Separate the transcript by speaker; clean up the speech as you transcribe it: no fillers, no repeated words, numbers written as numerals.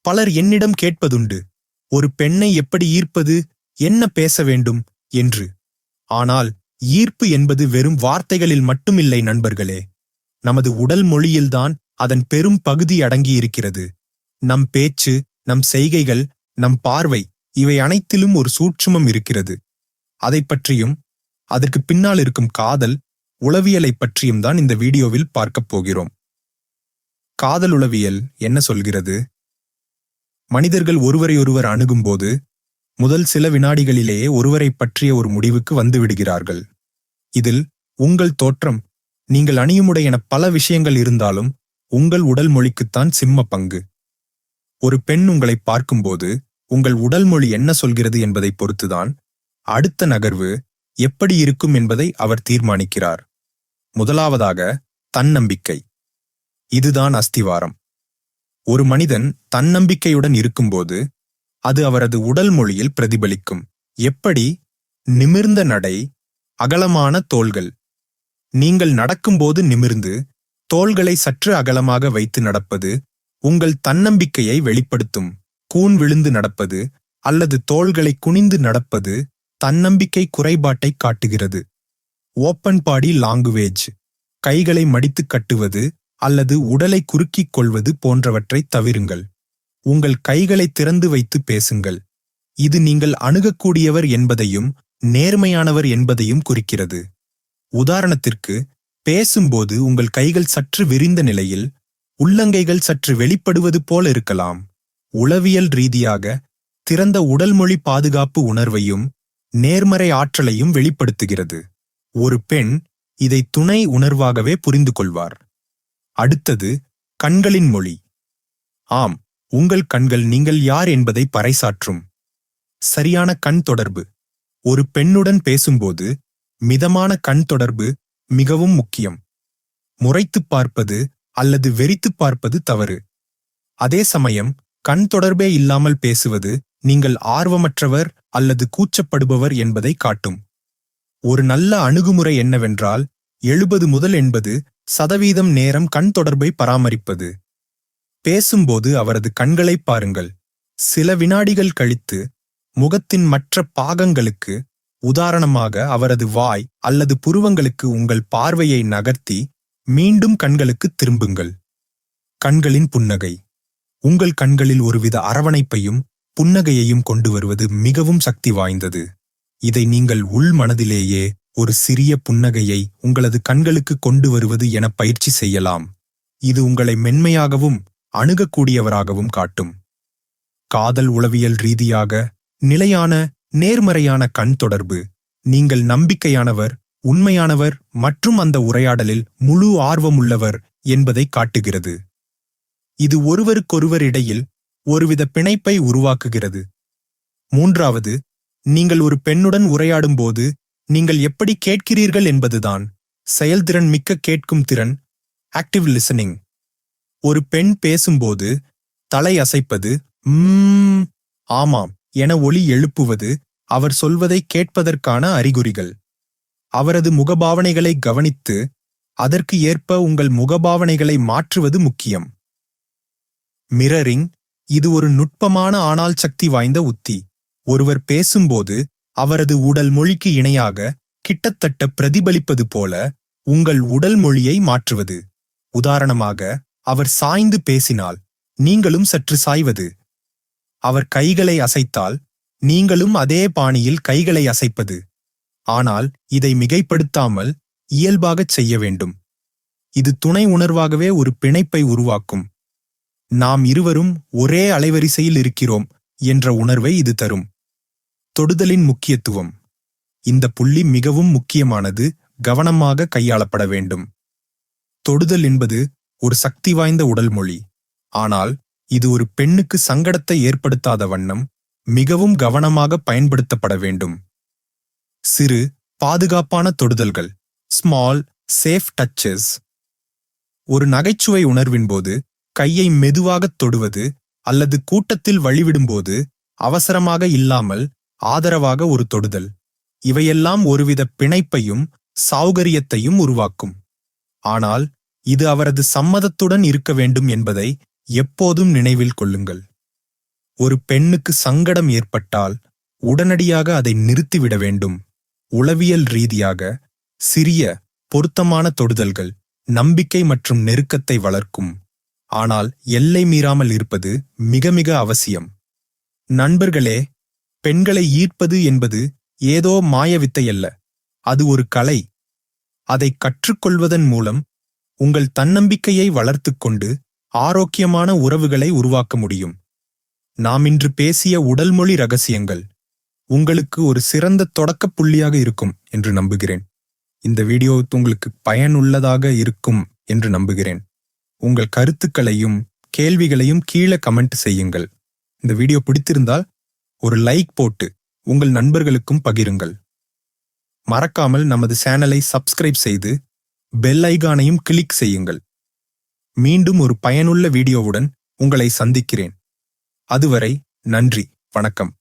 Speaker 1: பலர் என்னிடம் கேட்பதுண்டு, ஒரு பெண்ணை எப்படி ஈர்ப்பது, என்ன பேச வேண்டும் என்று. ஆனால் ஈர்ப்பு என்பது வெறும் வார்த்தைகளில் மட்டுமில்லை நண்பர்களே. நமது உடல் மொழியில்தான் அதன் பெரும் பகுதி அடங்கியிருக்கிறது. நம் பேச்சு, நம் செய்கைகள், நம் பார்வை, இவை அனைத்திலும் ஒரு சூட்சுமம் இருக்கிறது. அதைப் பற்றியும் அதற்கு பின்னால் இருக்கும் காதல் உளவியலைப் பற்றியும் தான் இந்த வீடியோவில் பார்க்கப் போகிறோம். காதல் உளவியல் என்ன சொல்கிறது? மனிதர்கள் ஒருவரையொருவர் அணுகும்போது முதல் சில வினாடிகளிலேயே ஒருவரைப் பற்றிய ஒரு முடிவுக்கு வந்துவிடுகிறார்கள். இதில் உங்கள் தோற்றம், நீங்கள் அணியுமுடை என பல விஷயங்கள் இருந்தாலும் உங்கள் உடல் மொழிக்குத்தான் சிம்ம பங்கு. ஒரு பெண் உங்களை பார்க்கும்போது உங்கள் உடல் மொழி என்ன சொல்கிறது என்பதை பொறுத்துதான் அடுத்த நகர்வு எப்படி இருக்கும் என்பதை அவர் தீர்மானிக்கிறார். முதலாவதாக தன்னம்பிக்கை. இதுதான் அஸ்திவாரம். ஒரு மனிதன் தன்னம்பிக்கையுடன் இருக்கும்போது அது அவரது உடல் மொழியில் பிரதிபலிக்கும். எப்படி? நிமிர்ந்த நடை, அகலமான தோள்கள். நீங்கள் நடக்கும்போது நிமிர்ந்து தோள்களை சற்று அகலமாக வைத்து நடப்பது உங்கள் தன்னம்பிக்கையை வெளிப்படுத்தும். கூன் விழுந்து நடப்பது அல்லது தோள்களை குனிந்து நடப்பது தன்னம்பிக்கை குறைபாட்டை காட்டுகிறது. Open body language. கைகளை மடித்து கட்டுவது அல்லது உடலை குறுக்கிக் கொள்வது போன்றவற்றை தவிருங்கள். உங்கள் கைகளை திறந்து வைத்து பேசுங்கள். இது நீங்கள் அணுகக்கூடியவர் என்பதையும் நேர்மையானவர் என்பதையும் குறிக்கிறது. உதாரணத்திற்கு, பேசும்போது உங்கள் கைகள் சற்று விரிந்த நிலையில், உள்ளங்கைகள் சற்று வெளிப்படுவது போல இருக்கலாம். உளவியல் ரீதியாக திறந்த உடல்மொழி பாதுகாப்பு உணர்வையும் நேர்மறை ஆற்றலையும் வெளிப்படுத்துகிறது. ஒரு பெண் இதை துணை உணர்வாகவே புரிந்து கொள்வார். அடுத்தது கண்களின் மொழி. ஆம், உங்கள் கண்கள் நீங்கள் யார் என்பதை பறைசாற்றும். சரியான கண் தொடர்பு. ஒரு பெண்ணுடன் பேசும்போது மிதமான கண் தொடர்பு மிகவும் முக்கியம். முறைத்துப் பார்ப்பது அல்லது வெறித்துப் பார்ப்பது தவறு. அதே சமயம் கண் தொடர்பே இல்லாமல் பேசுவது நீங்கள் ஆர்வமற்றவர் அல்லது கூச்சப்படுபவர் என்பதை காட்டும். ஒரு நல்ல அணுகுமுறை என்னவென்றால் 70 முதல் 80% நேரம் கண் தொடர்பை பராமரிப்பது. பேசும்போது அவரது கண்களைப் பாருங்கள். சில வினாடிகள் கழித்து முகத்தின் மற்ற பாகங்களுக்கு, உதாரணமாக அவரது வாய் அல்லது புருவங்களுக்கு உங்கள் பார்வையை நகர்த்தி மீண்டும் கண்களுக்கு திரும்புங்கள். கண்களின் புன்னகை. உங்கள் கண்களில் ஒருவித அரவணைப்பையும் புன்னகையையும் கொண்டு வருவது மிகவும் சக்தி வாய்ந்தது. இதை நீங்கள் உள் மனதிலேயே ஒரு சிறிய புன்னகையை உங்களது கண்களுக்கு கொண்டு வருவது என பயிற்சி செய்யலாம். இது உங்களை மென்மையாகவும் அணுகக்கூடியவராகவும் காட்டும். காதல் உளவியல் ரீதியாக நிலையான நேர்மறையான கண் தொடர்பு நீங்கள் நம்பிக்கையானவர், உண்மையானவர் மற்றும் அந்த உரையாடலில் முழு ஆர்வமுள்ளவர் என்பதை காட்டுகிறது. இது ஒருவருக்கொருவர் இடையில் ஒருவித பிணைப்பை உருவாக்குகிறது. மூன்றாவது, நீங்கள் ஒரு பெண்ணுடன் உரையாடும்போது நீங்கள் எப்படி கேட்கிறீர்கள் என்பதுதான். செயல்திறன் மிக்க கேட்கும் திறன், ஆக்டிவ் லிசனிங். ஒரு பெண் பேசும்போது தலை அசைப்பது, ஆமாம் என ஒலி எழுப்புவது அவர் சொல்வதை கேட்பதற்கான அறிகுறிகள். அவரது முகபாவனைகளை கவனித்து அதற்கு ஏற்ப உங்கள் முகபாவனைகளை மாற்றுவது முக்கியம். மிரரிங். இது ஒரு நுட்பமான ஆனால் சக்தி வாய்ந்த உத்தி. ஒருவர் பேசும்போது அவரது உடல் மொழிக்கு இணையாக கிட்டத்தட்ட பிரதிபலிப்பது போல உங்கள் உடல் மொழியை மாற்றுவது. உதாரணமாக, அவர் சாய்ந்து பேசினால் நீங்களும் சற்று சாய்வது. அவர் கைகளை அசைத்தால் நீங்களும் அதே பாணியில் கைகளை அசைப்பது. ஆனால் இதை மிகைப்படுத்தாமல் இயல்பாகச் செய்ய வேண்டும். இது துணை உணர்வாகவே ஒரு பிணைப்பை உருவாக்கும். நாம் இருவரும் ஒரே அலைவரிசையில் இருக்கிறோம் என்ற உணர்வை இது தரும். தொடுதலின் முக்கியத்துவம். இந்த புள்ளி மிகவும் முக்கியமானது, கவனமாக கையாளப்பட வேண்டும். தொடுதல் என்பது ஒரு சக்தி வாய்ந்த உடல் மொழி. ஆனால் இது ஒரு பெண்ணுக்கு சங்கடத்தை ஏற்படுத்தாத வண்ணம் மிகவும் கவனமாக பயன்படுத்தப்பட வேண்டும். சிறு பாதுகாப்பான தொடுதல்கள், ஸ்மால் சேஃப் டச்சஸ். ஒரு நகைச்சுவை உணர்வின் போது கையை மெதுவாகத் தொடுவது அல்லது கூட்டத்தில் வழிவிடும்போது அவசரமாக இல்லாமல் ஆதரவாக ஒரு தொடுதல். இவையெல்லாம் ஒருவித பிணைப்பையும் சௌகரியத்தையும் உருவாக்கும். ஆனால் இது அவரது சம்மதத்துடன் இருக்க வேண்டும் என்பதை எப்போதும் நினைவில் கொள்ளுங்கள். ஒரு பெண்ணுக்கு சங்கடம் ஏற்பட்டால் உடனடியாக அதை நிறுத்திவிட வேண்டும். உளவியல் ரீதியாக சிறிய பொருத்தமான தொடுதல்கள் நம்பிக்கை மற்றும் நெருக்கத்தை வளர்க்கும். ஆனால் எல்லை மீறாமல் இருப்பது மிக மிக அவசியம். நண்பர்களே, பெண்களை ஈர்ப்பது என்பது ஏதோ மாயவித்தை அல்ல. அது ஒரு கலை. அதை கற்றுக்கொள்வதன் மூலம் உங்கள் தன்னம்பிக்கையை வளர்த்துக்கொண்டு ஆரோக்கியமான உறவுகளை உருவாக்க முடியும். நாம் இன்று பேசிய உடல்மொழி ரகசியங்கள் உங்களுக்கு ஒரு சிறந்த தொடக்கப் புள்ளியாக இருக்கும் என்று நம்புகிறேன். இந்த வீடியோ உங்களுக்கு பயனுள்ளதாக இருக்கும் என்று நம்புகிறேன். உங்கள் கருத்துக்களையும் கேள்விகளையும் கீழே கமெண்ட் செய்யுங்கள். இந்த வீடியோ பிடித்திருந்தால் ஒரு லைக் போட்டு உங்கள் நண்பர்களுக்கும் பகிருங்கள். மறக்காமல் நமது சேனலை சப்ஸ்கிரைப் செய்து பெல் ஐகானையும் கிளிக் செய்யுங்கள். மீண்டும் ஒரு பயனுள்ள வீடியோவுடன் உங்களை சந்திக்கிறேன். அதுவரை நன்றி, வணக்கம்.